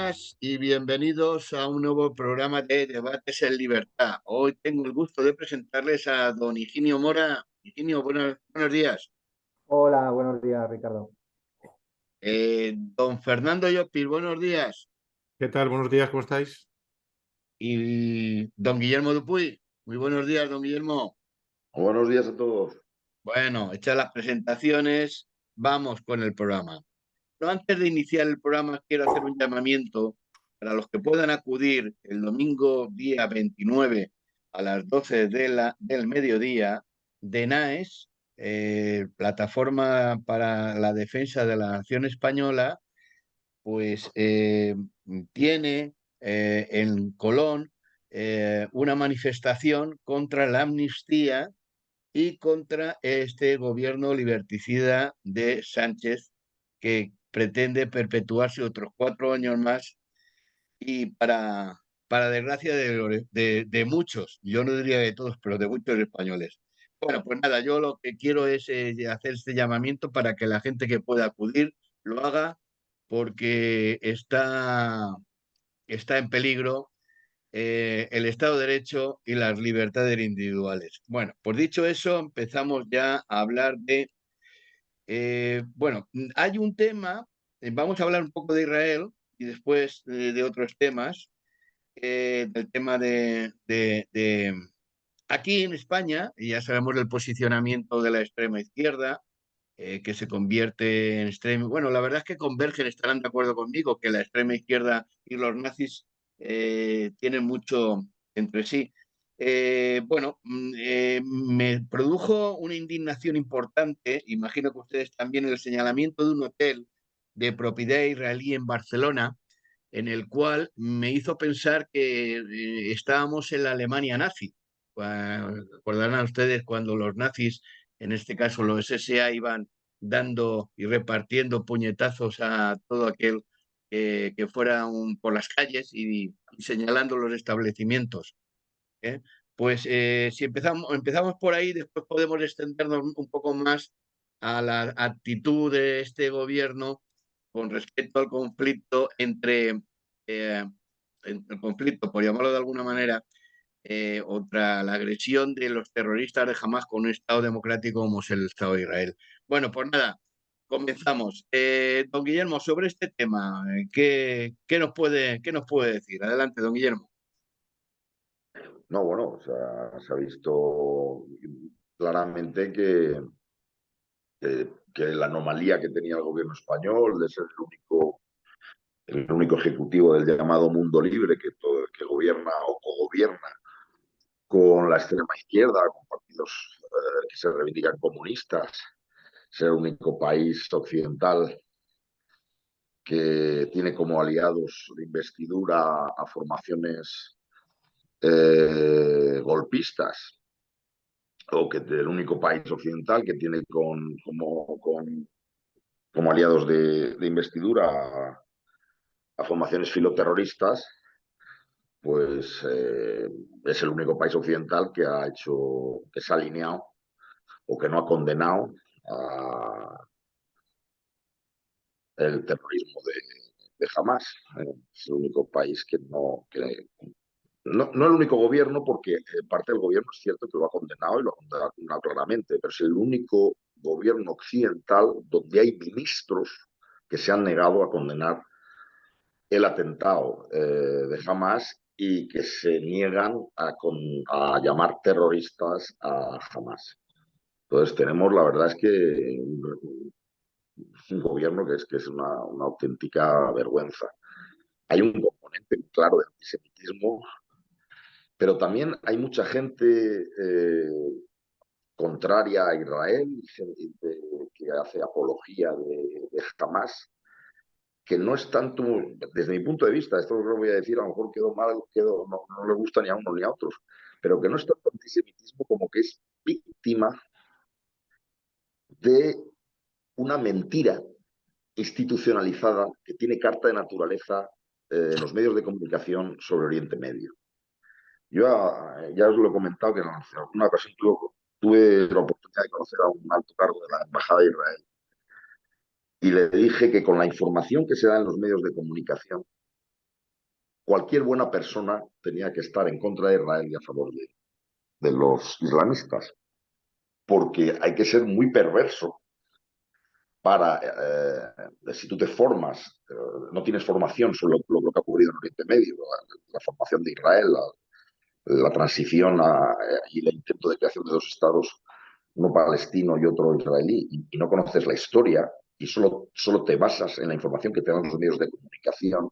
días y bienvenidos a un nuevo programa de Debates en Libertad. Hoy tengo el gusto de presentarles a don Higinio Mora. Higinio, buenos días. Hola, buenos días, Ricardo. Don Fernando Llopis, buenos días. ¿Qué tal? Buenos días, ¿cómo estáis? Y don Guillermo Dupuy, muy buenos días, don Guillermo. Buenos días a todos. Bueno, hechas las presentaciones, vamos con el programa. Pero antes de iniciar el programa, quiero hacer un llamamiento para los que puedan acudir el domingo día 29 a las 12 del mediodía. DENAES, Plataforma para la Defensa de la Nación Española, pues tiene en Colón una manifestación contra la amnistía y contra este gobierno liberticida de Sánchez, que pretende perpetuarse otros 4 años más y para desgracia de muchos, yo no diría de todos, pero de muchos españoles. Bueno, pues nada, yo lo que quiero es hacer este llamamiento para que la gente que pueda acudir lo haga, porque está en peligro el Estado de Derecho y las libertades individuales. Bueno, pues dicho eso, empezamos ya a hablar de... bueno, hay un tema, vamos a hablar un poco de Israel y después de otros temas, del tema de... Aquí en España, y ya sabemos el posicionamiento de la extrema izquierda, que se convierte en extremo. Bueno, la verdad es que convergen, estarán de acuerdo conmigo, que la extrema izquierda y los nazis tienen mucho entre sí. Bueno, me produjo una indignación importante, imagino que ustedes también, el señalamiento de un hotel de propiedad israelí en Barcelona, en el cual me hizo pensar que estábamos en la Alemania nazi. Recordarán ustedes cuando los nazis, en este caso los SA, iban dando y repartiendo puñetazos a todo aquel que fuera por las calles y señalando los establecimientos. ¿Eh? Pues si empezamos por ahí, después podemos extendernos un poco más a la actitud de este gobierno con respecto al conflicto entre el conflicto, por llamarlo de alguna manera, la agresión de los terroristas de Hamas con un Estado democrático como es el Estado de Israel. Bueno, pues nada, comenzamos. Don Guillermo, sobre este tema, ¿qué nos puede decir? Adelante, don Guillermo. No, bueno, o sea, se ha visto claramente que la anomalía que tenía el gobierno español de ser el único ejecutivo del llamado mundo libre que gobierna o cogobierna con la extrema izquierda, con partidos que se reivindican comunistas, ser el único país occidental que tiene como aliados de investidura a formaciones golpistas, o que el único país occidental que tiene como aliados de investidura a formaciones filoterroristas, pues es el único país occidental que se ha alineado o que no ha condenado el terrorismo de Hamas. Es el único país no el único gobierno, porque parte del gobierno es cierto que lo ha condenado y lo ha condenado claramente, pero es el único gobierno occidental donde hay ministros que se han negado a condenar el atentado de Hamas y que se niegan a llamar terroristas a Hamas. Entonces tenemos, la verdad es que un gobierno que es una auténtica vergüenza. Hay un componente claro de antisemitismo, pero también hay mucha gente contraria a Israel que hace apología de Hamas, que no es tanto, desde mi punto de vista, esto lo voy a decir, a lo mejor quedó mal, no le gusta ni a uno ni a otros, pero que no es tanto antisemitismo como que es víctima de una mentira institucionalizada que tiene carta de naturaleza en los medios de comunicación sobre Oriente Medio. Yo ya os lo he comentado que en alguna ocasión tuve la oportunidad de conocer a un alto cargo de la Embajada de Israel y le dije que con la información que se da en los medios de comunicación cualquier buena persona tenía que estar en contra de Israel y a favor de los islamistas, porque hay que ser muy perverso para, si tú te formas, no tienes formación sobre lo que ha ocurrido en Oriente Medio, la formación de Israel, la transición y el intento de creación de dos estados, uno palestino y otro israelí, y no conoces la historia y solo te basas en la información que te dan los medios de comunicación,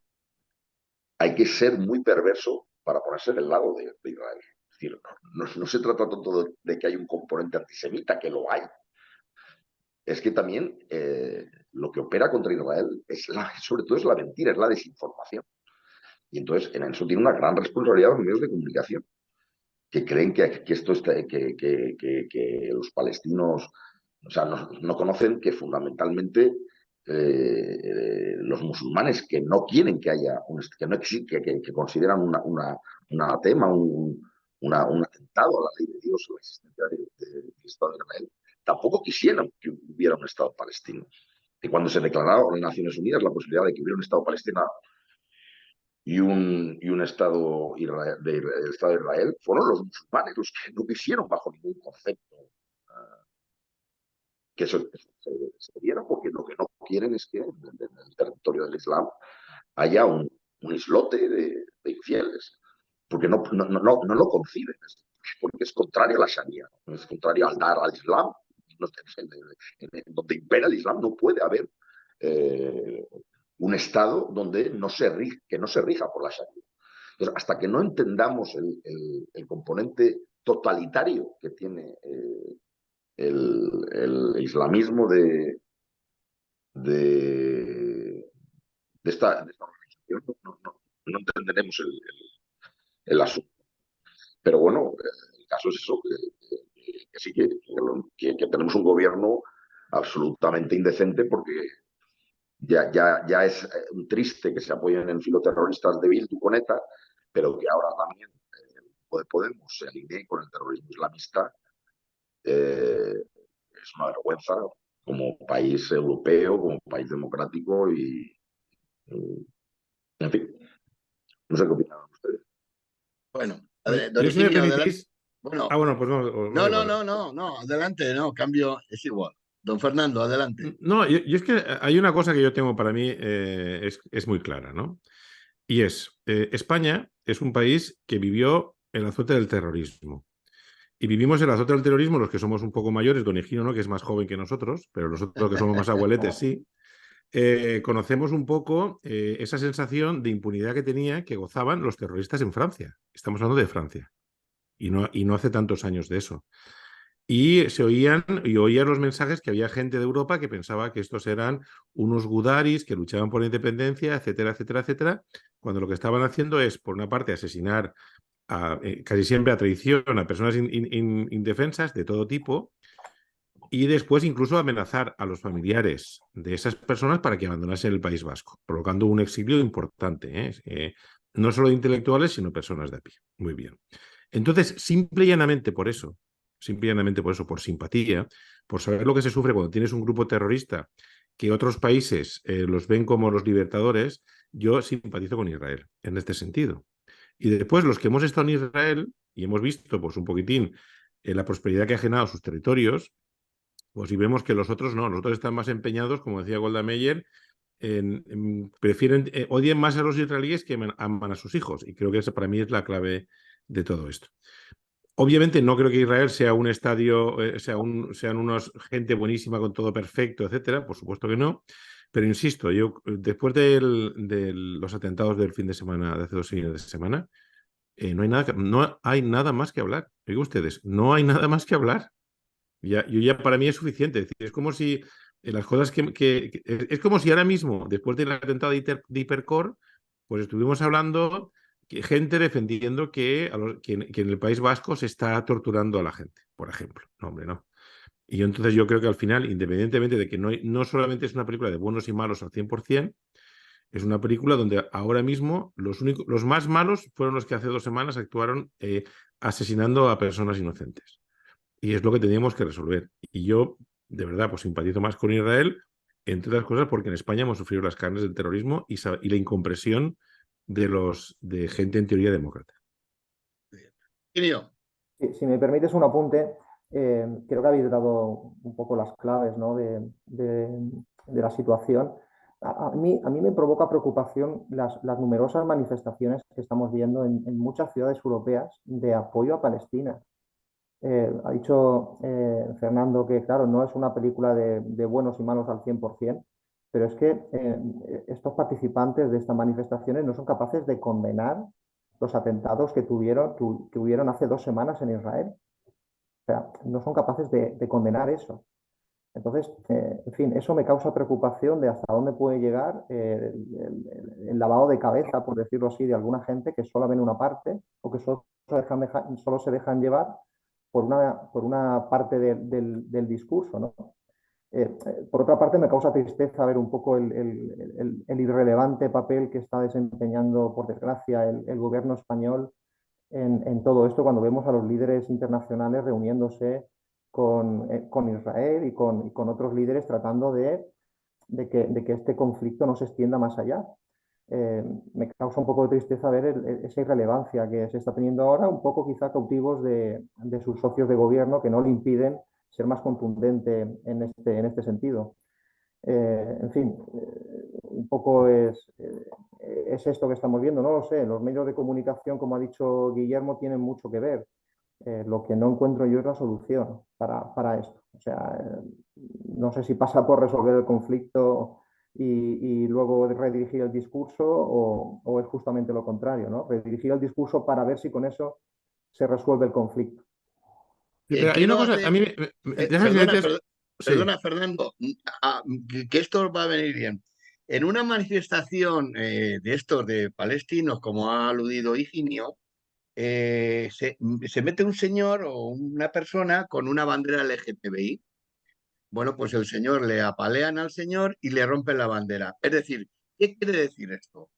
hay que ser muy perverso para ponerse del lado de Israel. Es decir, no se trata tanto de que hay un componente antisemita, que lo hay. Es que también lo que opera contra Israel sobre todo es la mentira, es la desinformación. Y entonces en eso tiene una gran responsabilidad los medios de comunicación, que creen que esto está, que los palestinos, o sea, no conocen que fundamentalmente los musulmanes que no quieren que haya, que no existe, que consideran un anatema, un atentado a la ley de Dios, a la existencia del Estado de Israel, tampoco quisieran que hubiera un Estado palestino. Y cuando se declararon en Naciones Unidas la posibilidad de que hubiera un Estado palestino y un Estado el Estado de Israel, fueron los musulmanes los que no quisieron bajo ningún concepto que eso se diera, porque lo que no quieren es que en el territorio del Islam haya un islote de infieles, porque no lo conciben, porque es contrario a la Sharia, es contrario al dar al Islam. Donde impera el Islam no puede haber un Estado donde que no se rija por la Sharia. Entonces, hasta que no entendamos el componente totalitario que tiene el islamismo de esta organización, no entenderemos el asunto. Pero bueno, el caso es eso, que sí, que tenemos un gobierno absolutamente indecente, porque ya es un triste que se apoyen en filoterroristas de Bildu con ETA, pero que ahora también Podemos se alinee con el terrorismo islamista. Es una vergüenza como país europeo, como país democrático en fin, no sé qué opinan ustedes. Bueno, don Yo, si me Higinio, adelante. permitís... Bueno, Ah, bueno, pues no da igual. no, adelante, no, cambio, es igual. Don Fernando, adelante. No, yo es que hay una cosa que yo tengo para mí, es muy clara, ¿no? Y España es un país que vivió el azote del terrorismo. Y vivimos el azote del terrorismo los que somos un poco mayores, don Higino, ¿no?, que es más joven que nosotros, pero nosotros que somos más abueletes, sí. Conocemos un poco esa sensación de impunidad que gozaban los terroristas en Francia. Estamos hablando de Francia. Y no hace tantos años de eso. Y oían los mensajes que había gente de Europa que pensaba que estos eran unos gudaris que luchaban por la independencia, etcétera, etcétera, etcétera, cuando lo que estaban haciendo es, por una parte, asesinar casi siempre a traición a personas indefensas de todo tipo, y después incluso amenazar a los familiares de esas personas para que abandonasen el País Vasco, provocando un exilio importante, no solo de intelectuales, sino personas de a pie. Muy bien. Entonces, simple y llanamente por eso, por simpatía, por saber lo que se sufre cuando tienes un grupo terrorista que otros países los ven como los libertadores, yo simpatizo con Israel en este sentido. Y después, los que hemos estado en Israel y hemos visto pues, un poquitín la prosperidad que ha generado sus territorios, pues si vemos que los otros no, los otros están más empeñados, como decía Golda Meir, odian más a los israelíes que aman a sus hijos. Y creo que esa para mí es la clave de todo esto. Obviamente no creo que Israel sea un estadio, sean unos gente buenísima con todo perfecto, etcétera, por supuesto que no. Pero insisto, yo después de los atentados del fin de semana, de hace 2 fines de semana, no hay nada más que hablar. Oigan ustedes, no hay nada más que hablar. Para mí es suficiente. Es decir, es como si las cosas es como si ahora mismo, después del atentado de Hipercore, pues estuvimos hablando gente defendiendo que en el País Vasco se está torturando a la gente, por ejemplo. No, hombre, no. Y entonces yo creo que al final, independientemente de que no solamente es una película de buenos y malos al 100%, es una película donde ahora mismo los más malos fueron los que hace 2 semanas actuaron asesinando a personas inocentes. Y es lo que teníamos que resolver. Y yo, de verdad, pues simpatizo más con Israel, entre otras cosas porque en España hemos sufrido las carnes del terrorismo y la incomprensión de gente en teoría demócrata. Irineo. Si me permites un apunte, creo que habéis dado un poco las claves, ¿no? de la situación. A mí me provoca preocupación las numerosas manifestaciones que estamos viendo en muchas ciudades europeas de apoyo a Palestina. Ha dicho Fernando que, claro, no es una película de buenos y malos al 100%, pero es que estos participantes de estas manifestaciones no son capaces de condenar los atentados que hubieron hace 2 semanas en Israel. O sea, no son capaces de condenar eso. Entonces, en fin, eso me causa preocupación de hasta dónde puede llegar el lavado de cabeza, por decirlo así, de alguna gente que solo ven una parte o que solo se dejan llevar por una parte del discurso, ¿no? Por otra parte, me causa tristeza ver un poco el irrelevante papel que está desempeñando, por desgracia, el gobierno español en todo esto, cuando vemos a los líderes internacionales reuniéndose con Israel y con otros líderes tratando de que este conflicto no se extienda más allá. Me causa un poco de tristeza ver esa irrelevancia que se está teniendo ahora, un poco quizá cautivos de sus socios de gobierno que no le impiden ser más contundente en este sentido. En fin, un poco es esto que estamos viendo, no lo sé. Los medios de comunicación, como ha dicho Guillermo, tienen mucho que ver. Lo que no encuentro yo es la solución para esto. O sea, no sé si pasa por resolver el conflicto y luego redirigir el discurso o es justamente lo contrario, ¿no? Redirigir el discurso para ver si con eso se resuelve el conflicto. Sí, pero hay una Quiero cosa, a hacer. mí déjame Perdona, decirte- sí. perdona, Fernando, que esto va a venir bien. En una manifestación de estos de palestinos, como ha aludido Higinio, se mete un señor o una persona con una bandera LGTBI. Bueno, pues el señor le apalean al señor y le rompen la bandera. Es decir, ¿qué quiere decir esto?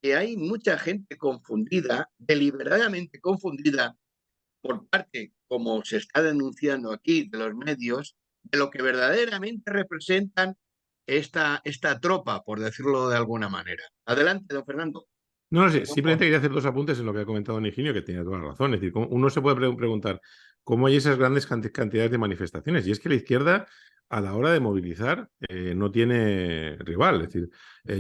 Que hay mucha gente confundida, deliberadamente confundida, por parte, como se está denunciando aquí, de los medios, de lo que verdaderamente representan esta tropa, por decirlo de alguna manera. Adelante, don Fernando. No, no sé, simplemente quería hacer dos apuntes en lo que ha comentado Niginio, que tiene toda la razón. Es decir, uno se puede preguntar cómo hay esas grandes cantidades de manifestaciones. Y es que la izquierda, a la hora de movilizar, no tiene rival. Es decir,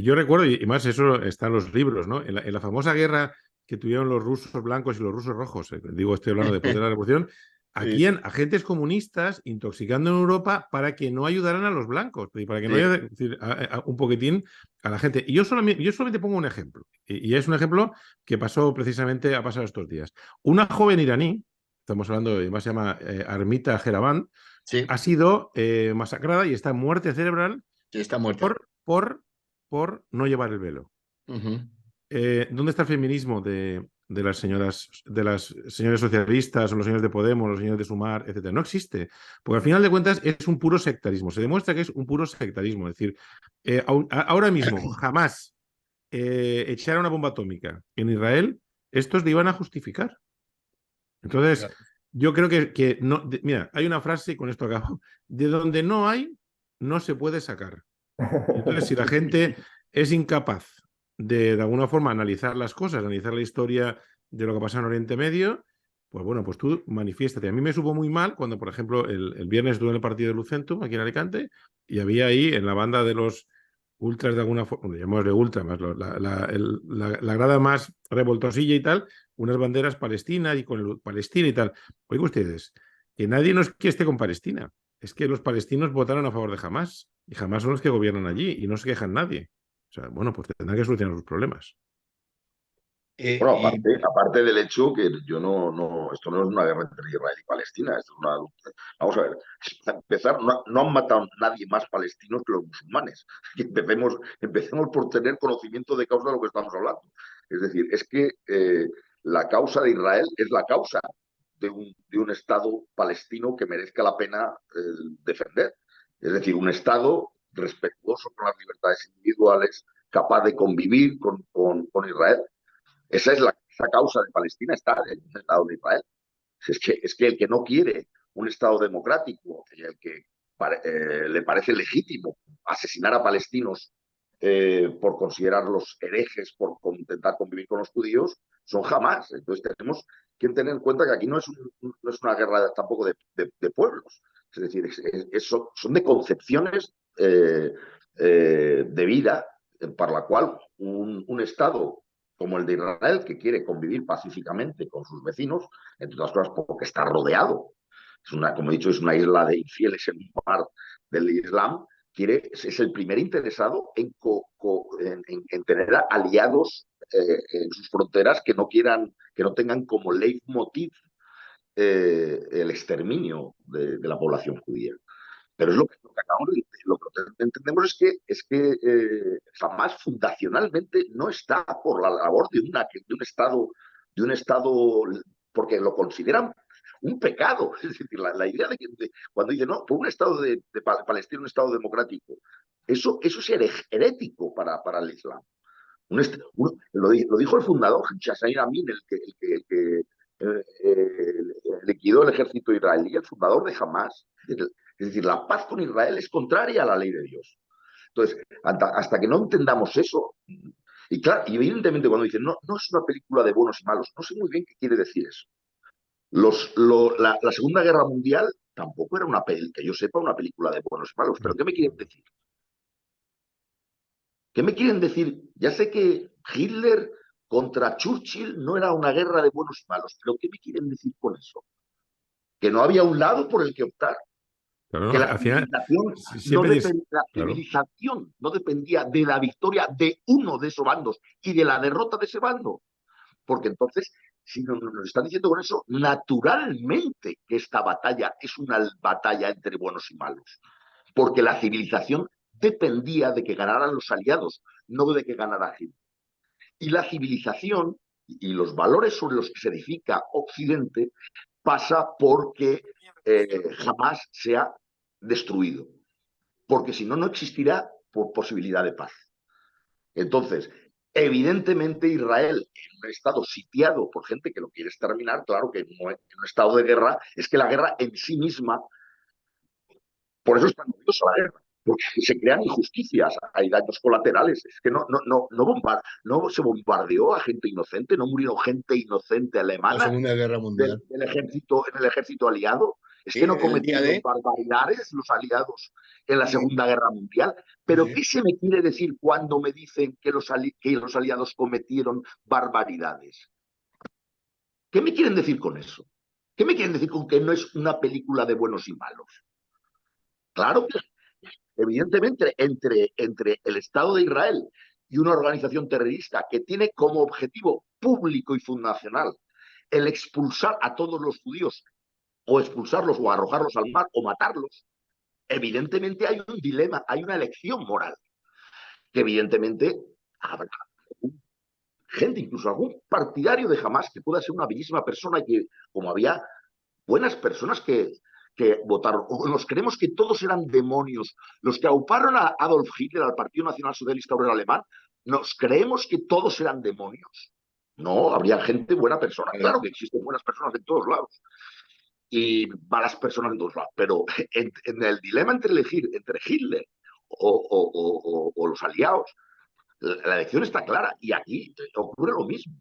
yo recuerdo, y más eso está en los libros, ¿no? En la famosa guerra que tuvieron los rusos blancos y los rusos rojos, digo, estoy hablando después de la revolución, aquí en agentes comunistas intoxicando en Europa para que no ayudaran a los blancos, para que no haya, es decir, un poquitín a la gente. Y yo solamente pongo un ejemplo, y es un ejemplo que ha pasado estos días. Una joven iraní, estamos hablando de, más se llama Armita Geraban, Sí, ha sido masacrada y está en muerte cerebral sí, está muerta. por no llevar el velo. ¿Dónde está el feminismo de las señoras socialistas o los señores de Podemos, los señores de Sumar, etcétera? No existe, porque al final de cuentas es un puro sectarismo. Se demuestra que es un puro sectarismo. Es decir, ahora mismo jamás echara una bomba atómica en Israel, estos le iban a justificar. Entonces, yo creo que no, mira, hay una frase, y con esto acabo, de donde no hay, no se puede sacar. Entonces, si la gente es incapaz de alguna forma analizar las cosas, analizar la historia de lo que pasa en Oriente Medio, pues bueno, pues tú manifiéstate. A mí me supo muy mal cuando, por ejemplo, el viernes estuve en el partido de Lucentum, aquí en Alicante, y había ahí en la banda de los ultras de alguna forma, llamamos de ultra, más la grada más revoltosilla y tal, unas banderas palestinas y con Palestina y tal. Oigan ustedes, que nadie no es que esté con Palestina, es que los palestinos votaron a favor de Hamás y Hamás son los que gobiernan allí y no se quejan nadie. O sea, bueno, pues tendrán que solucionar sus problemas. Bueno, aparte del hecho que yo esto no es una guerra entre Israel y Palestina, esto es una lucha. Vamos a ver, para empezar, no han matado nadie más palestinos que los musulmanes. Empecemos por tener conocimiento de causa de lo que estamos hablando. Es decir, es que la causa de Israel es la causa de un Estado palestino que merezca la pena defender. Es decir, un Estado respetuoso con las libertades individuales, capaz de convivir con Israel. Esa causa de Palestina está en el Estado de Israel. Es que el que no quiere un Estado democrático, el que le parece legítimo asesinar a palestinos por considerarlos herejes, por intentar convivir con los judíos, son Hamás. Entonces tenemos que tener en cuenta que aquí no es una guerra tampoco de pueblos. Es decir, son de concepciones de vida para la cual un Estado como el de Israel, que quiere convivir pacíficamente con sus vecinos, entre otras cosas porque está rodeado, como he dicho, es una isla de infieles en un mar del Islam, es el primer interesado en tener aliados en sus fronteras que no tengan como leitmotiv el exterminio de la población judía. Pero es lo que acabamos de decir. Lo que entendemos es que Hamas fundacionalmente no está por la labor de un Estado, porque lo consideran un pecado. Es decir, la idea de que cuando dicen, no, por un Estado de Palestina, un Estado democrático, eso es herético para el Islam. Lo dijo el fundador, Hussein Amin, el que liquidó el ejército israelí, el fundador de Hamas. Es decir, la paz con Israel es contraria a la ley de Dios. Entonces, hasta que no entendamos eso, y claro, y evidentemente cuando dicen, no es una película de buenos y malos, no sé muy bien qué quiere decir eso. La Segunda Guerra Mundial tampoco era que yo sepa, una película de buenos y malos, pero ¿qué me quieren decir? ¿Qué me quieren decir? Ya sé que Hitler contra Churchill no era una guerra de buenos y malos, pero ¿qué me quieren decir con eso? Que no había un lado por el que optar. Claro, Que no, al final, la civilización no dependía de la victoria de uno de esos bandos y de la derrota de ese bando. Porque entonces, si nos están diciendo con eso, naturalmente que esta batalla es una batalla entre buenos y malos. Porque la civilización dependía de que ganaran los aliados, no de que ganara Hitler. Y la civilización y los valores sobre los que se edifica Occidente pasa porque jamás sea destruido, porque si no, no existirá posibilidad de paz. Entonces, evidentemente Israel, en un estado sitiado por gente que lo quiere exterminar, claro que en un estado de guerra, es que la guerra en sí misma, por eso es tan odiosa la guerra, porque se crean injusticias, hay daños colaterales, es que no se bombardeó a gente inocente, no murió gente inocente La alemana Segunda Guerra Mundial. en el ejército aliado. Es que no cometieron barbaridades los aliados en la Segunda Guerra Mundial. Pero ¿qué se me quiere decir cuando me dicen que los aliados cometieron barbaridades? ¿Qué me quieren decir con eso? ¿Qué me quieren decir con que no es una película de buenos y malos? Claro que, evidentemente, entre el Estado de Israel y una organización terrorista que tiene como objetivo público y fundacional el expulsar a todos los judíos o expulsarlos o arrojarlos al mar o matarlos, evidentemente hay un dilema, hay una elección moral, que evidentemente habrá gente, incluso algún partidario de Hamas que pueda ser una bellísima persona y que, como había buenas personas que votaron, o nos creemos que todos eran demonios, los que auparon a Adolf Hitler, al Partido Nacional Socialista Obrero Alemán, nos creemos que todos eran demonios. No, habría gente buena persona. Claro que existen buenas personas en todos lados y malas personas en todos lados. Pero en el dilema entre elegir entre Hitler o los aliados, la elección está clara y aquí ocurre lo mismo.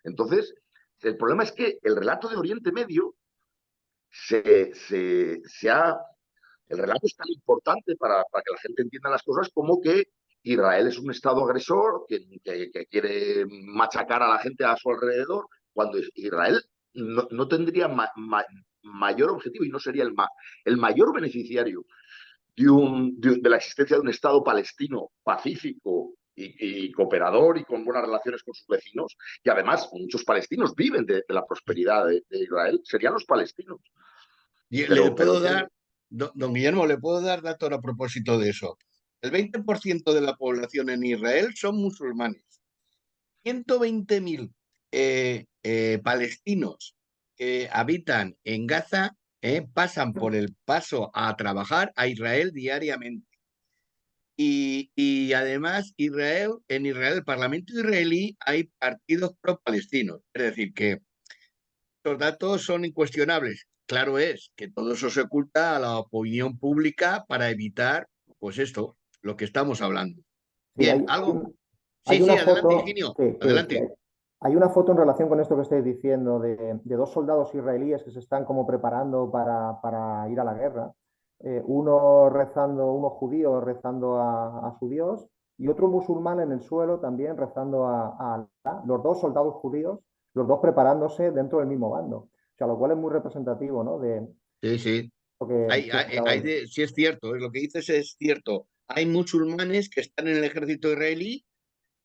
Entonces, el problema es que el relato de Oriente Medio el relato es tan importante para que la gente entienda las cosas como que Israel es un Estado agresor que quiere machacar a la gente a su alrededor, cuando Israel no tendría mayor objetivo y no sería el mayor beneficiario de la existencia de un Estado palestino pacífico y cooperador y con buenas relaciones con sus vecinos, y además muchos palestinos viven de la prosperidad de Israel, serían los palestinos. Y le puedo dar, don Guillermo, le puedo dar datos a propósito de eso. El 20% de la población en Israel son musulmanes. 120.000 palestinos que habitan en Gaza pasan por el paso a trabajar a Israel diariamente. Y además, en Israel, el Parlamento israelí, hay partidos pro-palestinos. Es decir, que los datos son incuestionables. Claro es que todo eso se oculta a la opinión pública para evitar, pues esto, lo que estamos hablando. Sí, Bien, algo. hay Sí, sí, una adelante, foto Higinio, adelante. hay una foto en relación con esto que estáis diciendo de dos soldados israelíes que se están como preparando para ir a la guerra. Uno rezando, uno judío rezando a su Dios y otro musulmán en el suelo también rezando a Alá. Los dos soldados judíos, los dos preparándose dentro del mismo bando. O sea, lo cual es muy representativo, ¿no? De Sí, sí. lo que explicaba él. Sí es cierto, lo que dices es cierto. Hay musulmanes que están en el ejército israelí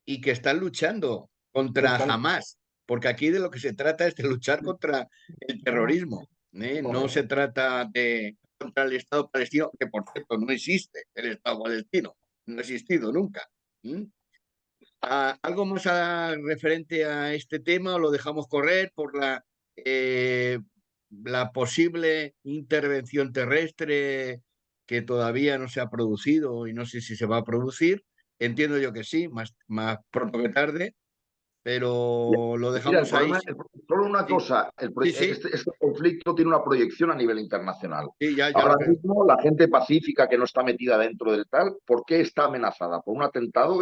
y que están luchando contra Están Hamas, porque aquí de lo que se trata es de luchar contra el terrorismo, ¿eh? No se correctos. trata de contra el Estado palestino, que por cierto no existe el Estado palestino, no ha existido nunca. ¿Mm? ¿Algo más referente a este tema o lo dejamos correr por la posible intervención terrestre que todavía no se ha producido y no sé si se va a producir? Entiendo yo que sí, más pronto que tarde, pero lo Mira, dejamos ahí. solo una Sí, cosa, sí, sí, este conflicto tiene una proyección a nivel internacional. sí, ya Ahora lo creo. mismo la gente pacífica que no está metida dentro del tal, ¿por qué está amenazada? ¿Por un atentado,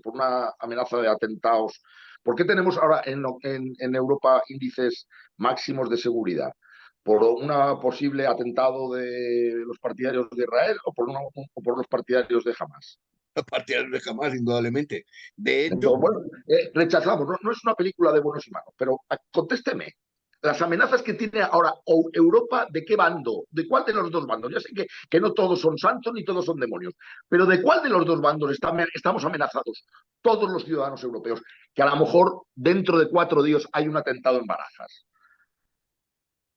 por una amenaza de atentados? ¿Por qué tenemos ahora en Europa índices máximos de seguridad? ¿Por un posible atentado de los partidarios de Israel o por los partidarios de Hamas? A partir de jamás, indudablemente. De hecho, Entonces, bueno, rechazamos, no es una película de buenos y malos, pero contésteme. Las amenazas que tiene ahora Europa, ¿de qué bando? ¿De cuál de los dos bandos? Ya sé que no todos son santos ni todos son demonios, pero ¿de cuál de los dos bandos estamos amenazados todos los ciudadanos europeos? Que a lo mejor dentro de 4 días hay un atentado en Barajas.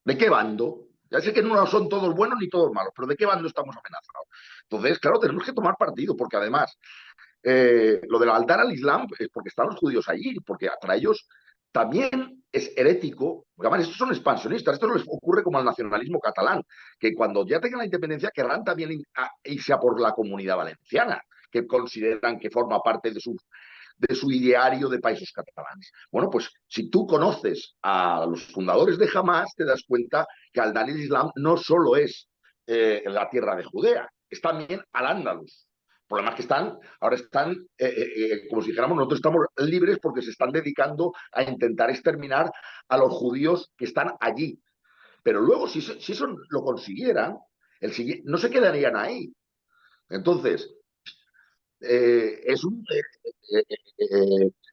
¿De qué bando? Ya sé que no son todos buenos ni todos malos, pero ¿de qué bando estamos amenazados? Entonces, claro, tenemos que tomar partido, porque además lo del altar al Islam es porque están los judíos allí, porque para ellos también es herético, porque además estos son expansionistas, esto no les ocurre como al nacionalismo catalán, que cuando ya tengan la independencia querrán también irse a por la comunidad valenciana, que consideran que forma parte de su ideario de países catalanes. Bueno, pues si tú conoces a los fundadores de Hamas, te das cuenta que Al-Dar al-Islam no solo es la tierra de Judea, es también Al-Ándalus. El problema es que ahora están, como si dijéramos, nosotros estamos libres porque se están dedicando a intentar exterminar a los judíos que están allí. Pero luego, si eso lo consiguieran, no se quedarían ahí. Entonces, es un,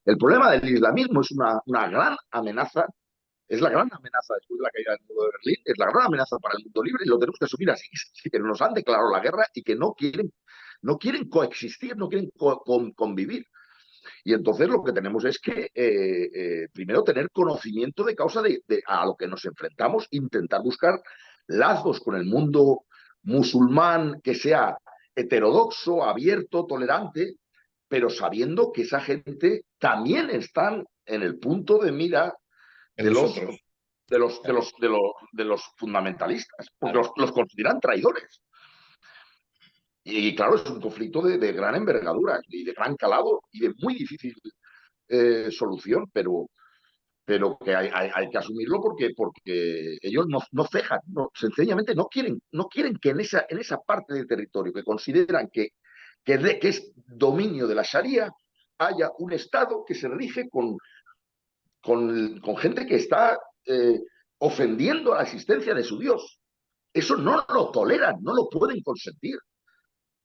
el problema del islamismo es una gran amenaza, es la gran amenaza después de la caída del muro de Berlín, es la gran amenaza para el mundo libre y lo tenemos que asumir así, que nos han declarado la guerra y que no quieren coexistir, no quieren convivir. Y entonces lo que tenemos es que primero tener conocimiento de causa a lo que nos enfrentamos, intentar buscar lazos con el mundo musulmán que sea heterodoxo, abierto, tolerante, pero sabiendo que esa gente también están en el punto de mira en de los, nosotros. de los fundamentalistas, porque Claro. los consideran traidores. Y claro, es un conflicto de gran envergadura y de gran calado y de muy difícil solución, pero que hay que asumirlo porque ellos no cejan, sencillamente no quieren que en esa parte del territorio que consideran que es dominio de la Sharia haya un Estado que se rige con gente que está ofendiendo a la existencia de su Dios. Eso no lo toleran, no lo pueden consentir.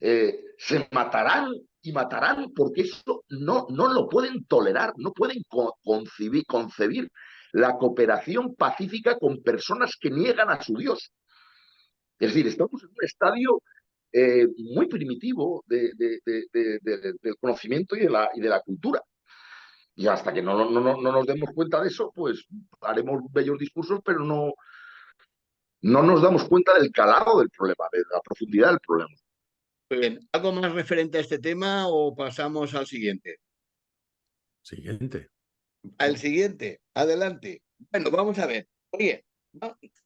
Se matarán y matarán porque eso no lo pueden tolerar, no pueden concebir la cooperación pacífica con personas que niegan a su Dios. Es decir, estamos en un estadio muy primitivo del conocimiento y de la cultura. Y hasta que no nos demos cuenta de eso, pues haremos bellos discursos, pero no nos damos cuenta del calado del problema, de la profundidad del problema. Muy bien. ¿Algo más referente a este tema o pasamos al siguiente? Siguiente. Al siguiente, adelante. Bueno, vamos a ver. Oye,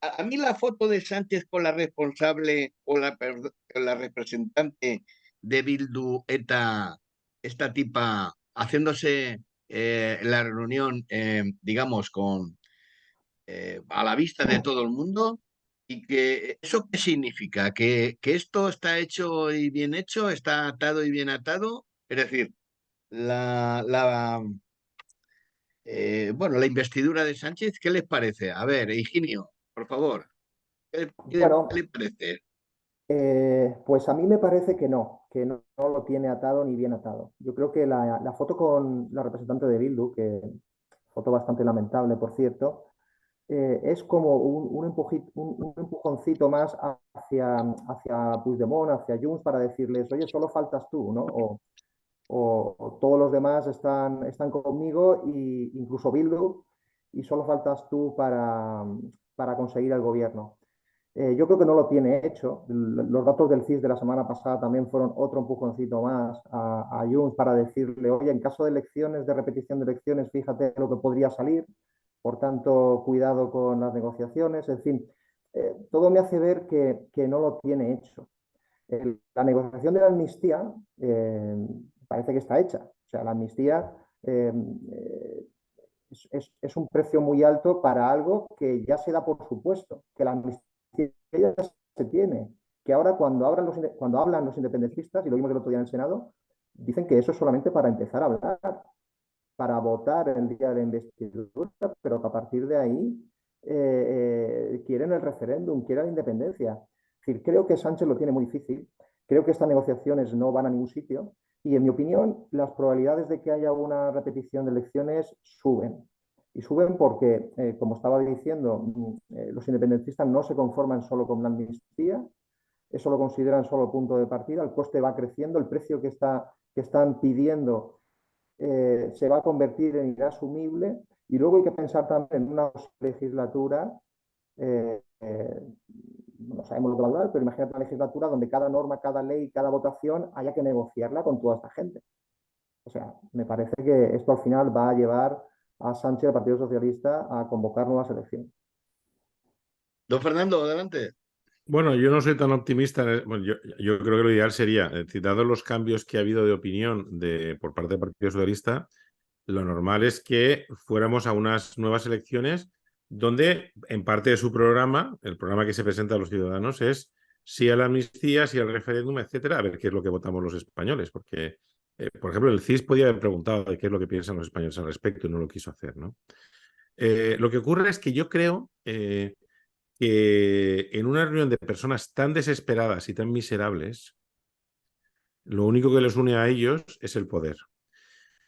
a mí la foto de Sánchez con la responsable o la representante de Bildu, esta tipa, haciéndose la reunión, digamos, a la vista de todo el mundo, y que ¿eso qué significa? ¿Que esto está hecho y bien hecho? ¿Está atado y bien atado? Es decir, la, bueno, la investidura de Sánchez, ¿qué les parece? A ver, Higinio, por favor, qué Bueno, le parece? pues a mí me parece que no lo tiene atado ni bien atado. Yo creo que la foto con la representante de Bildu, que foto bastante lamentable, por cierto, es como un empujoncito más hacia Puigdemont, hacia Junts, para decirles, oye, solo faltas tú, ¿no? O todos los demás están conmigo, y incluso Bildu, y solo faltas tú para conseguir el gobierno. Yo creo que no lo tiene hecho. Los datos del CIS de la semana pasada también fueron otro empujoncito más a Junts para decirle, oye, en caso de elecciones, de repetición de elecciones, fíjate lo que podría salir. Por tanto, cuidado con las negociaciones. En fin, todo me hace ver que no lo tiene hecho. La negociación de la amnistía parece que está hecha. O sea, la amnistía eh, es un precio muy alto para algo que ya se da por supuesto, que la amnistía ya se tiene, que ahora cuando hablan los independentistas, y lo vimos el otro día en el Senado, dicen que eso es solamente para empezar a hablar, para votar el día de la investidura, pero que a partir de ahí quieren el referéndum, quieren la independencia. Es decir, creo que Sánchez lo tiene muy difícil, creo que estas negociaciones no van a ningún sitio, y en mi opinión las probabilidades de que haya una repetición de elecciones suben. Y suben porque, como estaba diciendo, los independentistas no se conforman solo con la amnistía, eso lo consideran solo punto de partida, el coste va creciendo, el precio que están pidiendo se va a convertir en inasumible, y luego hay que pensar también en una legislatura, eh, eh, no sabemos lo que va a durar, pero imagínate una legislatura donde cada norma, cada ley, cada votación haya que negociarla con toda esta gente. O sea, me parece que esto al final va a llevar a Sánchez, al Partido Socialista, a convocar nuevas elecciones. Don Fernando, adelante. Bueno, yo no soy tan optimista. Bueno, yo creo que lo ideal sería, dados los cambios que ha habido de opinión por parte del Partido Socialista, lo normal es que fuéramos a unas nuevas elecciones donde, en parte de su programa, el programa que se presenta a los ciudadanos es sí a la amnistía, sí al referéndum, etcétera, a ver qué es lo que votamos los españoles. Porque, por ejemplo, el CIS podía haber preguntado de qué es lo que piensan los españoles al respecto y no lo quiso hacer, ¿no? Lo que ocurre es que yo creo que en una reunión de personas tan desesperadas y tan miserables, lo único que les une a ellos es el poder.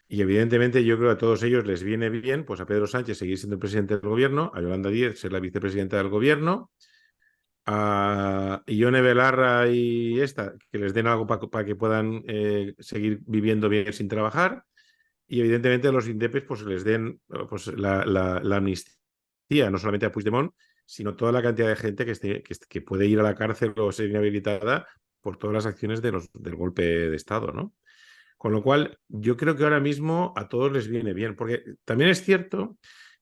Y evidentemente yo creo que a todos ellos les viene bien, pues a Pedro Sánchez seguir siendo el presidente del gobierno, a Yolanda Díez ser la vicepresidenta del gobierno, a Ione Belarra y esta, que les den algo para que puedan seguir viviendo bien sin trabajar, y evidentemente a los indepes pues les den pues, la amnistía, no solamente a Puigdemont, sino toda la cantidad de gente que puede ir a la cárcel o ser inhabilitada por todas las acciones del golpe de Estado, ¿no? Con lo cual, yo creo que ahora mismo a todos les viene bien, porque también es cierto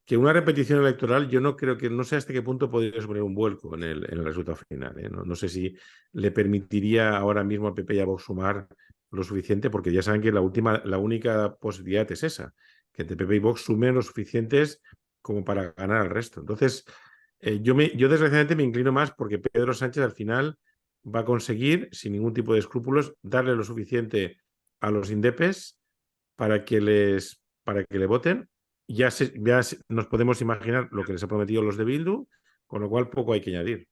que una repetición electoral, yo no creo que, no sé hasta qué punto podría suponer un vuelco en el resultado final, ¿eh? No sé si le permitiría ahora mismo al PP y a Vox sumar lo suficiente, porque ya saben que la única posibilidad es esa, que entre PP y Vox sumen lo suficientes como para ganar al resto. Entonces, yo desgraciadamente me inclino más porque Pedro Sánchez al final va a conseguir, sin ningún tipo de escrúpulos, darle lo suficiente a los indepes para que le voten. Ya nos podemos imaginar lo que les ha prometido los de Bildu, con lo cual poco hay que añadir.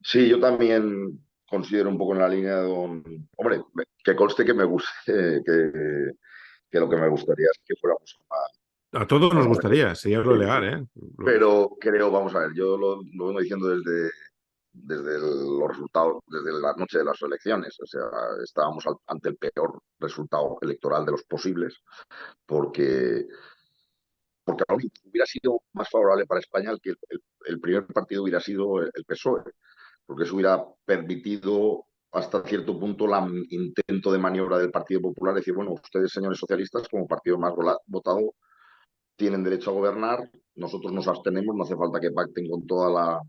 Sí, yo también considero un poco en la línea de don... Hombre, que conste que me guste, que lo que me gustaría es que fuéramos A todos a nos una gustaría, sería lo repetición. legal, ¿eh? Pero creo, vamos a ver, yo lo vengo diciendo desde los resultados, desde la noche de las elecciones. O sea, estábamos ante el peor resultado electoral de los posibles, porque, porque aún hubiera sido más favorable para España el que el primer partido hubiera sido el PSOE, porque eso hubiera permitido hasta cierto punto el intento de maniobra del Partido Popular, decir, bueno, ustedes, señores socialistas, como partido más votado, tienen derecho a gobernar, nosotros nos abstenemos, no hace falta que pacten con toda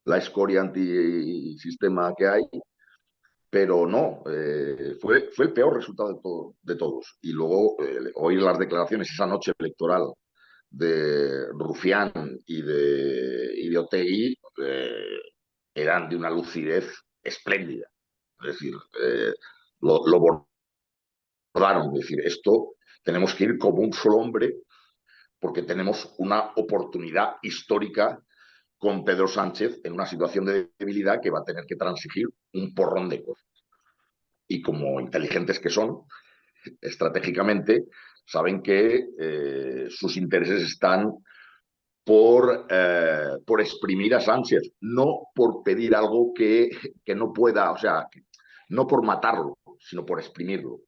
la escoria antisistema que hay, pero no, fue el peor resultado de todos. Y luego oír las declaraciones esa noche electoral de Rufián y de Otegi eran de una lucidez espléndida. Es decir, lo bordaron. Es decir, esto tenemos que ir como un solo hombre porque tenemos una oportunidad histórica con Pedro Sánchez en una situación de debilidad que va a tener que transigir un porrón de cosas. Y como inteligentes que son, estratégicamente, saben que sus intereses están por exprimir a Sánchez, no por pedir algo que no pueda, o sea, no por matarlo, sino por exprimirlo.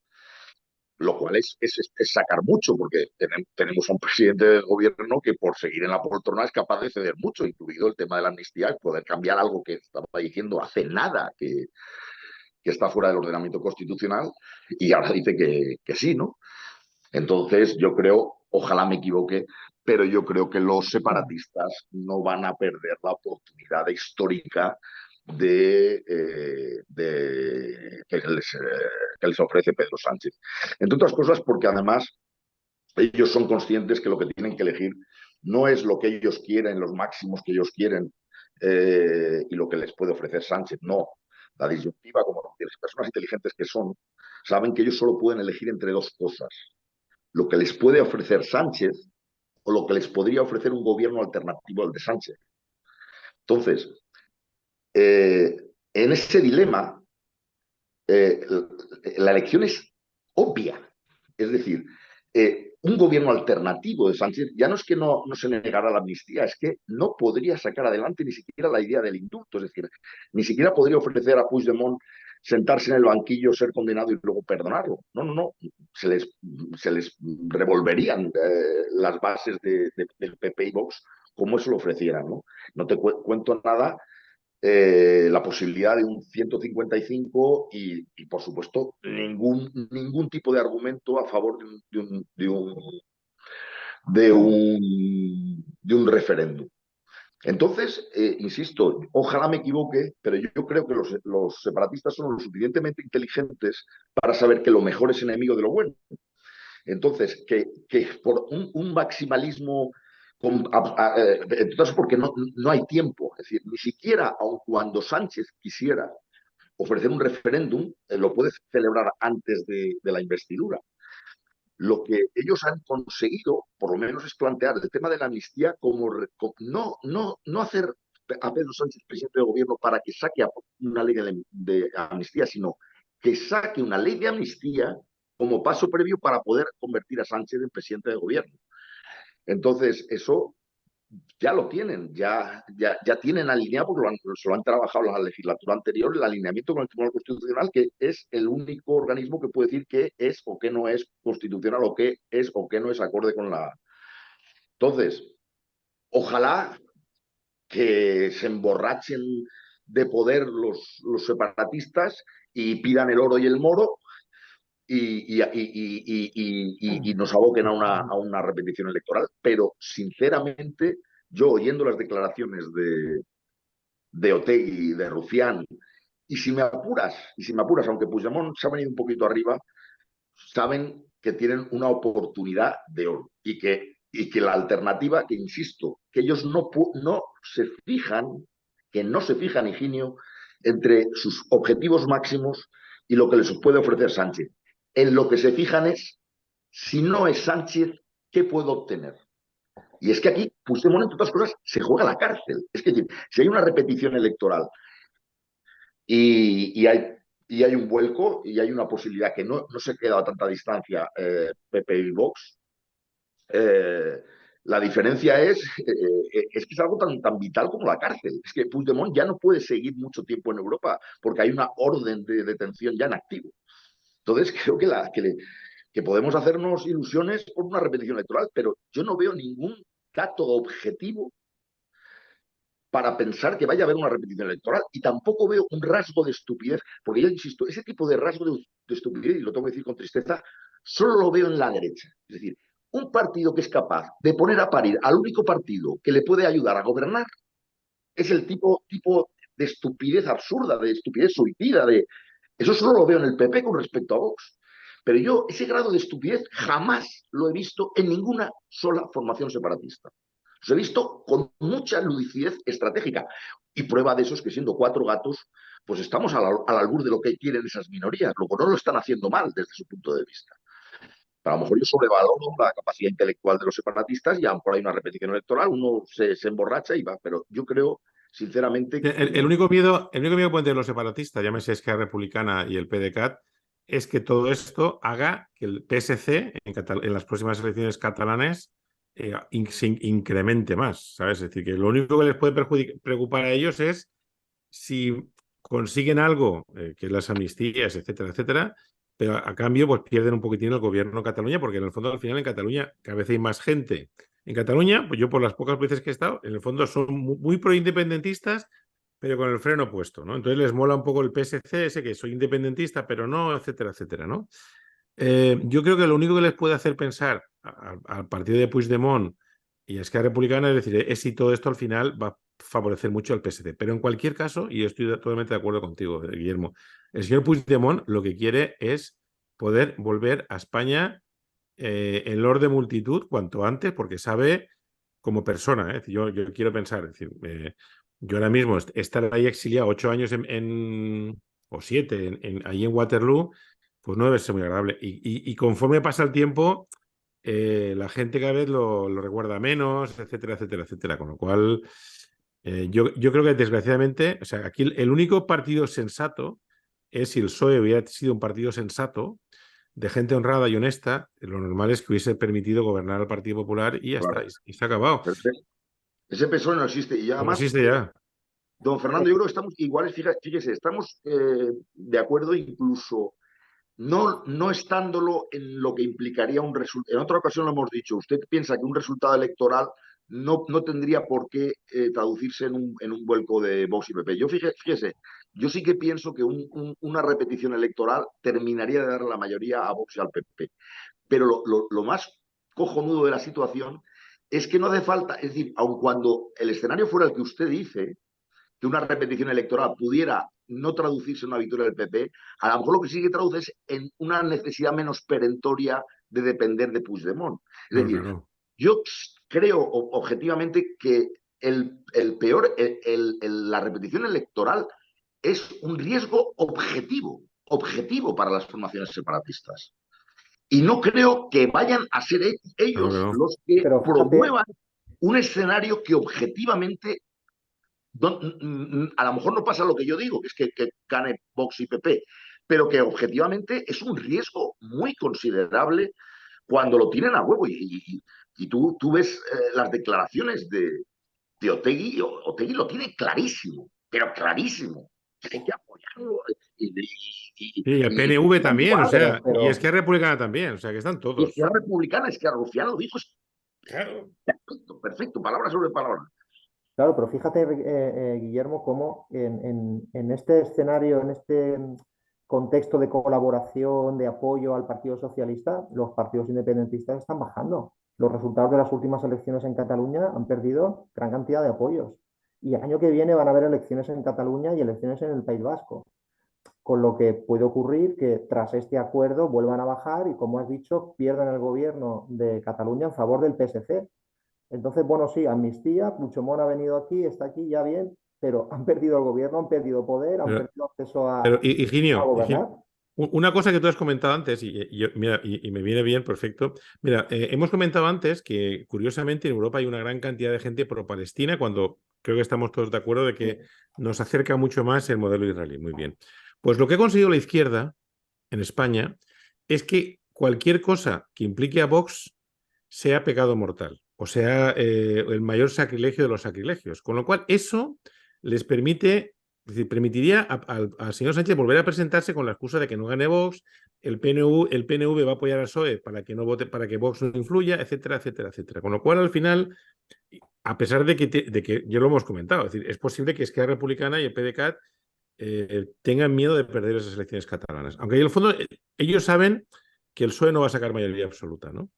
Lo cual es sacar mucho, porque tenemos a un presidente del gobierno que por seguir en la poltrona es capaz de ceder mucho, incluido el tema de la amnistía, poder cambiar algo que estaba diciendo hace nada, que está fuera del ordenamiento constitucional, y ahora dice que sí, ¿no? Entonces, yo creo, ojalá me equivoque, pero yo creo que los separatistas no van a perder la oportunidad histórica que les ofrece Pedro Sánchez. Entre otras cosas, porque además ellos son conscientes que lo que tienen que elegir no es lo que ellos quieren, los máximos que ellos quieren y lo que les puede ofrecer Sánchez, no. La disyuntiva, como las personas inteligentes que son, saben que ellos solo pueden elegir entre dos cosas: lo que les puede ofrecer Sánchez o lo que les podría ofrecer un gobierno alternativo al de Sánchez. Entonces, en ese dilema, la elección es obvia. Es decir, un gobierno alternativo de Sánchez ya no es que no se negara la amnistía, es que no podría sacar adelante ni siquiera la idea del indulto. Es decir, ni siquiera podría ofrecer a Puigdemont sentarse en el banquillo, ser condenado y luego perdonarlo. No, no, no. Se les revolverían las bases del PP y Vox como eso lo ofrecieran, ¿no? No te cuento nada la posibilidad de un 155 y por supuesto, ningún tipo de argumento a favor de un referéndum. Entonces, insisto, ojalá me equivoque, pero yo creo que los separatistas son lo suficientemente inteligentes para saber que lo mejor es enemigo de lo bueno. Entonces, que por un maximalismo, entonces porque no hay tiempo, es decir, ni siquiera aun cuando Sánchez quisiera ofrecer un referéndum, lo puede celebrar antes de la investidura. Lo que ellos han conseguido, por lo menos, es plantear el tema de la amnistía como no hacer a Pedro Sánchez presidente de gobierno para que saque una ley de amnistía, sino que saque una ley de amnistía como paso previo para poder convertir a Sánchez en presidente de gobierno. Entonces, eso ya lo tienen, ya tienen alineado, porque se lo han trabajado en la legislatura anterior, el alineamiento con el Tribunal Constitucional, que es el único organismo que puede decir qué es o qué no es constitucional, o qué es o qué no es acorde con la... Entonces, ojalá que se emborrachen de poder los separatistas y pidan el oro y el moro y nos aboquen a una repetición electoral. Pero, sinceramente, yo oyendo las declaraciones de Otegi, de Rufián, y si me apuras, aunque Puigdemont se ha venido un poquito arriba, saben que tienen una oportunidad de oro y que la alternativa, que insisto, que ellos no se fijan, Higinio, entre sus objetivos máximos y lo que les puede ofrecer Sánchez. En lo que se fijan es, si no es Sánchez, ¿qué puedo obtener? Y es que aquí Puigdemont, entre otras cosas, se juega a la cárcel. Es que si hay una repetición electoral y hay un vuelco y hay una posibilidad que no se queda a tanta distancia PP y Vox, la diferencia es que es algo tan vital como la cárcel. Es que Puigdemont ya no puede seguir mucho tiempo en Europa porque hay una orden de detención ya en activo. Entonces creo que podemos hacernos ilusiones por una repetición electoral, pero yo no veo ningún dato objetivo para pensar que vaya a haber una repetición electoral, y tampoco veo un rasgo de estupidez, porque yo insisto, ese tipo de rasgo de estupidez, y lo tengo que decir con tristeza, solo lo veo en la derecha. Es decir, un partido que es capaz de poner a parir al único partido que le puede ayudar a gobernar es el tipo de estupidez absurda, de estupidez suicida, eso solo lo veo en el PP con respecto a Vox. Pero yo ese grado de estupidez jamás lo he visto en ninguna sola formación separatista. Los he visto con mucha lucidez estratégica. Y prueba de eso es que, siendo cuatro gatos, pues estamos al albur de lo que quieren esas minorías. Luego no lo están haciendo mal desde su punto de vista. Pero a lo mejor yo sobrevaloro la capacidad intelectual de los separatistas y a lo mejor hay una repetición electoral, uno se emborracha y va. Pero yo creo, sinceramente, El único miedo que pueden tener los separatistas, llámese Esquerra Republicana y el PDeCAT, es que todo esto haga que el PSC en las próximas elecciones catalanas se incremente más, ¿sabes? Es decir, que lo único que les puede preocupar a ellos es si consiguen algo, que es las amnistías, etcétera, etcétera, pero a cambio pues pierden un poquitín el gobierno en Cataluña, porque en el fondo al final en Cataluña cada vez hay más gente. En Cataluña, pues yo por las pocas veces que he estado, en el fondo son muy pro-independentistas, pero con el freno puesto, ¿no? Entonces les mola un poco el PSC, ese que soy independentista, pero no, etcétera, etcétera, ¿no? Yo creo que lo único que les puede hacer pensar al partido de Puigdemont y a Esquerra Republicana es decir, es si todo esto al final va a favorecer mucho al PSD. Pero en cualquier caso, y yo estoy totalmente de acuerdo contigo, Guillermo, el señor Puigdemont lo que quiere es poder volver a España en Lord de multitud cuanto antes, porque sabe como persona, ¿eh? Yo quiero pensar, es decir, yo ahora mismo estar ahí exiliado 8 años o 7 ahí en Waterloo, pues no debe ser muy agradable. Y conforme pasa el tiempo, la gente cada vez lo recuerda menos, etcétera, etcétera, etcétera. Con lo cual, yo creo que desgraciadamente, o sea, aquí el único partido sensato es si el PSOE hubiera sido un partido sensato, de gente honrada y honesta, lo normal es que hubiese permitido gobernar al Partido Popular y ya claro, está, y se ha acabado. ese PSOE no existe. Y No además, existe ya. don Fernando, yo creo que estamos iguales, fíjese, estamos de acuerdo incluso no estándolo en lo que implicaría un resultado. En otra ocasión lo hemos dicho, usted piensa que un resultado electoral no tendría por qué traducirse en un vuelco de Vox y PP. Yo fíjese, yo sí que pienso que una repetición electoral terminaría de dar la mayoría a Vox y al PP. Pero lo más cojonudo de la situación es que no hace falta, es decir, aun cuando el escenario fuera el que usted dice, que una repetición electoral pudiera no traducirse en una victoria del PP, a lo mejor lo que sí que traduce es en una necesidad menos perentoria de depender de Puigdemont. Es No, decir, claro. yo creo objetivamente que la repetición electoral es un riesgo objetivo para las formaciones separatistas. Y no creo que vayan a ser Claro que ellos no. los que Pero fíjate, promuevan un escenario que objetivamente a lo mejor no pasa lo que yo digo, que es que gane Vox y PP, pero que objetivamente es un riesgo muy considerable cuando lo tienen a huevo. Y tú ves las declaraciones de Otegi, y Otegi lo tiene clarísimo, pero clarísimo. Hay que apoyarlo. Y el PNV Da también, o igual. sea, y pero Esquerra Republicana también, o sea, que están Y es que todos. la republicana, es que Rufián lo dijo, es Claro. perfecto, perfecto, palabra sobre palabra. claro, pero fíjate, Guillermo, cómo en este escenario, en este contexto de colaboración, de apoyo al Partido Socialista, los partidos independentistas están bajando. Los resultados de las últimas elecciones en Cataluña han perdido gran cantidad de apoyos. Y el año que viene van a haber elecciones en Cataluña y elecciones en el País Vasco. Con lo que puede ocurrir que tras este acuerdo vuelvan a bajar y, como has dicho, pierdan el gobierno de Cataluña en favor del PSC. Entonces, bueno, sí, amnistía, Puigdemont ha venido aquí, está aquí, ya bien, pero han perdido el gobierno, han perdido poder, han Pero, perdido acceso a Higinio, gobernar. Una cosa que tú has comentado antes, mira, y me viene bien, perfecto. Mira, hemos comentado antes que, curiosamente, en Europa hay una gran cantidad de gente pro-Palestina, cuando creo que estamos todos de acuerdo de que nos acerca mucho más el modelo israelí. Muy bien. Pues lo que ha conseguido la izquierda en España es que cualquier cosa que implique a Vox sea pecado mortal, o sea, el mayor sacrilegio de los sacrilegios. Con lo cual, eso les permite, es decir, permitiría al señor Sánchez volver a presentarse con la excusa de que no gane Vox, el PNV va a apoyar al PSOE para que no vote, para que Vox no influya, etcétera, etcétera, etcétera. Con lo cual, al final, a pesar de que ya lo hemos comentado, es decir, es posible que Esquerra Republicana y el PDeCAT tengan miedo de perder esas elecciones catalanas. Aunque en el fondo ellos saben que el PSOE no va a sacar mayoría absoluta, ¿no?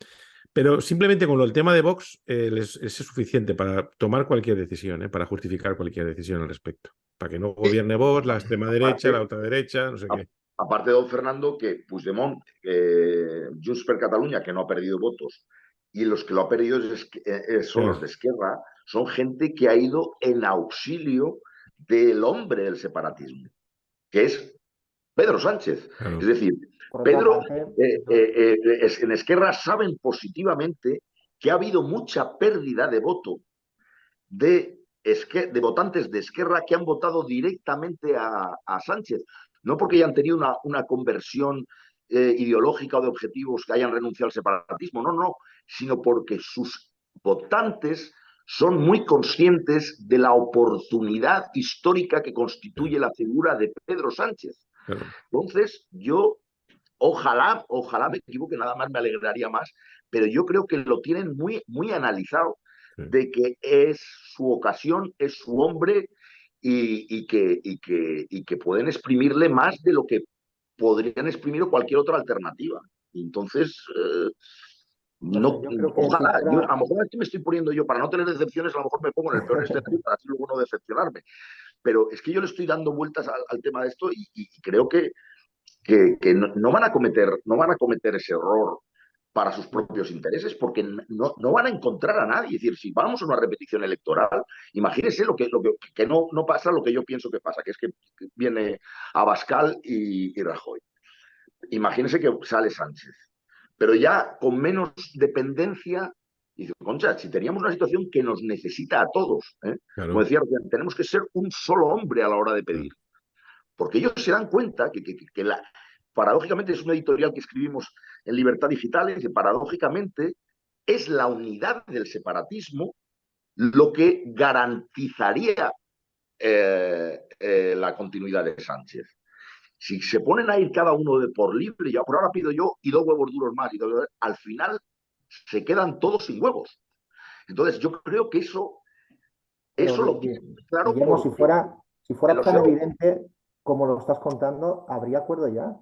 Pero simplemente con el tema de Vox les es suficiente para tomar cualquier decisión, para justificar cualquier decisión al respecto. Para que no gobierne Vox, la extrema derecha, Aparte, la ultraderecha, no sé qué. aparte de don Fernando, que Puigdemont, Junts per Catalunya, que no ha perdido votos, y los que lo ha perdido son los de Esquerra, son gente que ha ido en auxilio del hombre del separatismo. que es Pedro Sánchez. Claro. Es decir, Por otra Pedro, parte, en Esquerra saben positivamente que ha habido mucha pérdida de voto de votantes de Esquerra que han votado directamente a Sánchez. No porque hayan tenido una conversión ideológica o de objetivos que hayan renunciado al separatismo, no, sino porque sus votantes son muy conscientes de la oportunidad histórica que constituye la figura de Pedro Sánchez. Claro. Entonces, yo ojalá me equivoque, nada más me alegraría más, pero yo creo que lo tienen muy, muy analizado, Sí. de que es su ocasión, es su hombre y que pueden exprimirle más de lo que podrían exprimir cualquier otra alternativa. Entonces, no sé, yo creo que si ojalá, fuera, a lo mejor aquí me estoy poniendo yo, para no tener decepciones, a lo mejor me pongo en el peor escenario para así luego no decepcionarme. Pero es que yo le estoy dando vueltas al tema de esto y creo que no van a cometer ese error para sus propios intereses, porque no van a encontrar a nadie. Es decir, si vamos a una repetición electoral, imagínense que no pasa lo que yo pienso que pasa, que es que viene Abascal y Rajoy. Imagínense que sale Sánchez, pero ya con menos dependencia. Y dice, concha, si teníamos una situación que nos necesita a todos, Claro. como decía, tenemos que ser un solo hombre a la hora de pedir. Porque ellos se dan cuenta que paradójicamente, es un editorial que escribimos en Libertad Digital, que paradójicamente es la unidad del separatismo lo que garantizaría la continuidad de Sánchez. Si se ponen a ir cada uno por libre, ya por ahora pido yo y 2 huevos duros más, al final se quedan todos sin huevos. Entonces yo creo que eso lo tienen claro. Guillermo, si fuera tan sé, evidente como lo estás contando, ¿habría acuerdo ya?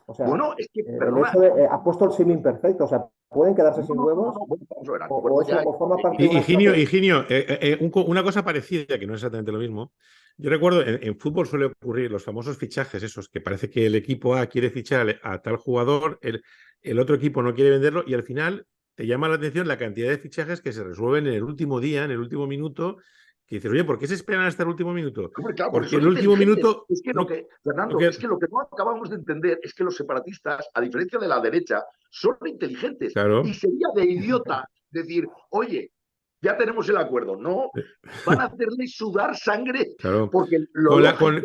O sea, bueno, es que, el hecho de, has puesto el símil perfecto, o sea, pueden quedarse sin huevos vamos a ver, o forma parte de una Higinio, una cosa parecida, que no es exactamente lo mismo. Yo recuerdo, en fútbol suele ocurrir los famosos fichajes esos, que parece que el equipo A quiere fichar a tal jugador, el otro equipo no quiere venderlo y al final te llama la atención la cantidad de fichajes que se resuelven en el último día, en el último minuto, que dices, oye, ¿por qué se esperan hasta el último minuto? Hombre, claro, Porque son el último inteligentes. minuto... Es que Fernando, es que lo que no acabamos de entender es que los separatistas, a diferencia de la derecha, son inteligentes. Claro. Y sería de idiota decir, oye, ya tenemos el acuerdo. No, van a hacerle sudar sangre. Claro. Porque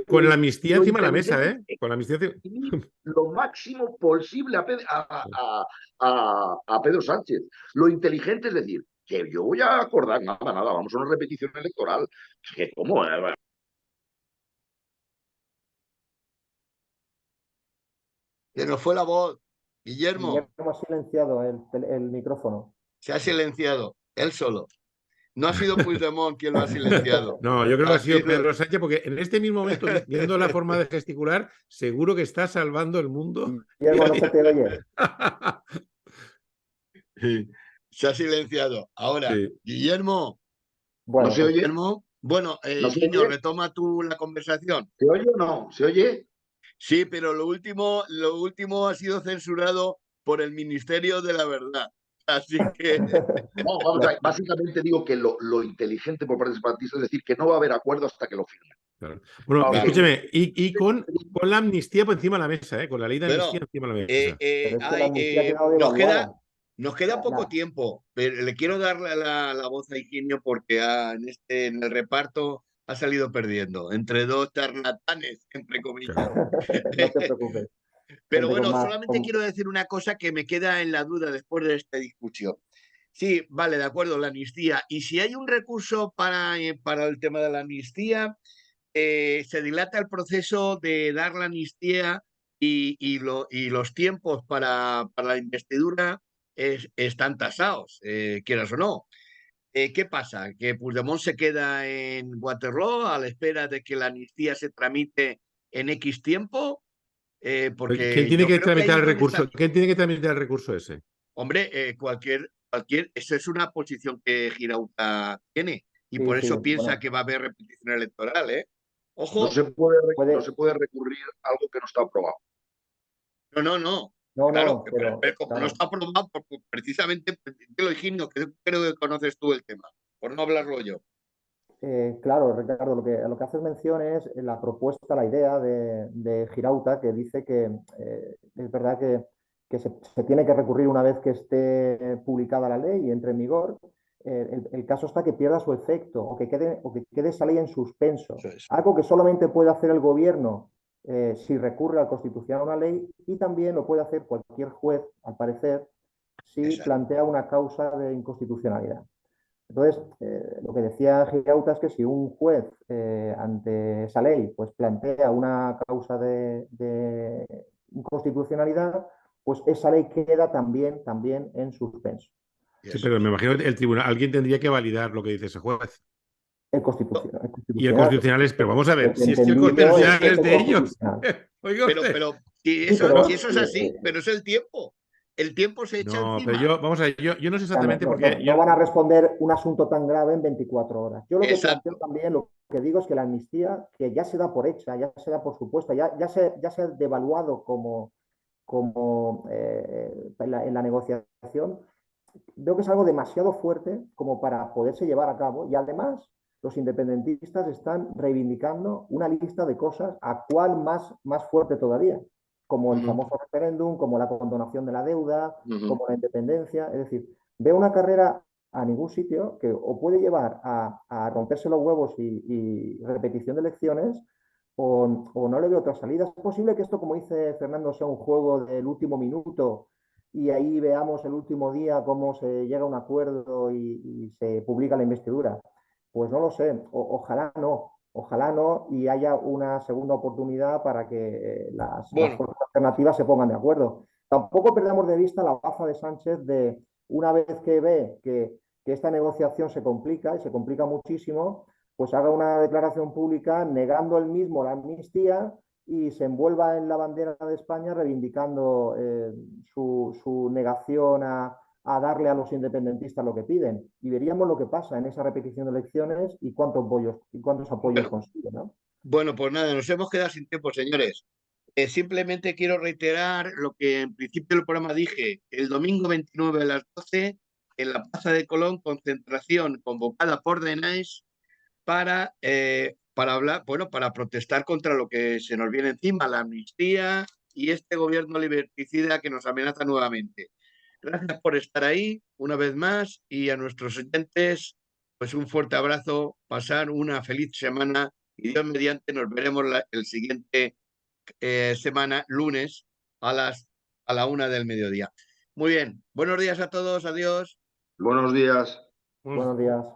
Con la amnistía encima de la mesa, ¿eh? Con la amnistía... lo máximo posible a Pedro Sánchez. Lo inteligente es decir, que yo voy a acordar, nada, vamos a una repetición electoral. Que, ¿cómo? Se nos fue la voz. Guillermo, Guillermo ha silenciado el micrófono. se ha silenciado, él solo. No ha sido Puigdemont quien lo ha silenciado. No, yo creo que ha sido Pedro Sánchez, porque en este mismo momento, viendo la forma de gesticular, seguro que está salvando el mundo. Guillermo, no se te oye. Se ha silenciado. Ahora, Sí. Guillermo. Bueno, ¿no se oye? Guillermo. Bueno, ¿No se Higinio, oye? retoma tú la conversación. ¿Se oye o no? ¿Se oye? Sí, pero lo último ha sido censurado por el Ministerio de la Verdad. Así que... No, vamos a ver, básicamente digo que lo inteligente por parte de los separatistas es decir que no va a haber acuerdo hasta que lo firmen. Claro. Bueno, Claro. escúcheme, y con la amnistía por encima de la mesa, con la ley de amnistía encima de la mesa. Pero es que la amnistía ha quedado devaluada. Nos queda poco tiempo, pero le quiero dar la voz a Higinio porque en el reparto ha salido perdiendo entre 2 charlatanes, entre comillas. No te preocupes. Pero bueno, solamente quiero decir una cosa que me queda en la duda después de esta discusión. Sí, vale, de acuerdo, la amnistía. Y si hay un recurso para el tema de la amnistía, se dilata el proceso de dar la amnistía y los tiempos para la investidura están tasados, quieras o no. ¿Qué pasa? ¿Que Puigdemont se queda en Waterloo a la espera de que la amnistía se tramite en X tiempo? Porque ¿Quién tiene yo que creo que ahí tramitar es el donde recurso? está. ¿Quién tiene que tramitar el recurso ese? Hombre, eso es una posición que Girauta tiene y Sí, por sí, eso piensa bueno. que va a haber repetición electoral, ¿eh? Ojo. No se puede recurrir a algo que no está aprobado. No. No, Claro, pero como claro. no está aprobado, precisamente, te lo Higinio, que creo que conoces tú el tema, por no hablarlo yo. Claro, Ricardo, lo que haces mención es la propuesta, la idea de Girauta, que dice que es verdad que se tiene que recurrir una vez que esté publicada la ley y entre en vigor. El caso está que pierda su efecto o que quede esa ley en suspenso. Eso es. Algo que solamente puede hacer el gobierno si recurre al Constitucional a una ley, y también lo puede hacer cualquier juez, al parecer, si Exacto. plantea una causa de inconstitucionalidad. Entonces, lo que decía Girauta es que si un juez ante esa ley pues plantea una causa de inconstitucionalidad, pues esa ley queda también en suspenso. Sí, pero me imagino que el tribunal, alguien tendría que validar lo que dice ese juez. El Y el constitucional, constitucional es, pero vamos a ver, si es que el entendido Pero constitucional es es el de ellos. constitucional. Oiga usted. pero Sí, pero si eso es así, pero es el tiempo. El tiempo se echa No, pero encima. vamos a ver, yo no sé O sea, exactamente porque no van a responder un asunto tan grave en 24 horas. Yo lo que planteo Exacto. también, lo que digo es que la amnistía, que ya se da por hecha, ya se da por supuesta, ya se ha devaluado como en la negociación, veo que es algo demasiado fuerte como para poderse llevar a cabo, y además los independentistas están reivindicando una lista de cosas a cuál más fuerte todavía, como el famoso referéndum, como la condonación de la deuda, como la independencia. Es decir, veo una carrera a ningún sitio que o puede llevar a romperse los huevos y repetición de elecciones, o no le veo otra salida. Es posible que esto, como dice Fernando, sea un juego del último minuto y ahí veamos el último día cómo se llega a un acuerdo y se publica la investidura. Pues no lo sé, ojalá no, y haya una segunda oportunidad para que las Bueno, fuerzas alternativas se pongan de acuerdo. Tampoco perdamos de vista la baza de Sánchez de, una vez que ve que esta negociación se complica y se complica muchísimo, pues haga una declaración pública negando él mismo la amnistía y se envuelva en la bandera de España reivindicando su negación a darle a los independentistas lo que piden. Y veríamos lo que pasa en esa repetición de elecciones y cuántos apoyos bueno, consigue, ¿no? bueno, pues nada, nos hemos quedado sin tiempo, señores. Simplemente quiero reiterar lo que en principio del programa dije. El domingo 29 a las 12, en la Plaza de Colón, concentración convocada por DNAES para hablar, bueno, para protestar contra lo que se nos viene encima, la amnistía y este gobierno liberticida que nos amenaza nuevamente. Gracias por estar ahí una vez más, y a nuestros oyentes, pues un fuerte abrazo, pasar una feliz semana, y Dios mediante nos veremos el siguiente semana, lunes, a la 1 del mediodía. Muy bien, buenos días a todos, adiós. Buenos días. Buenos días.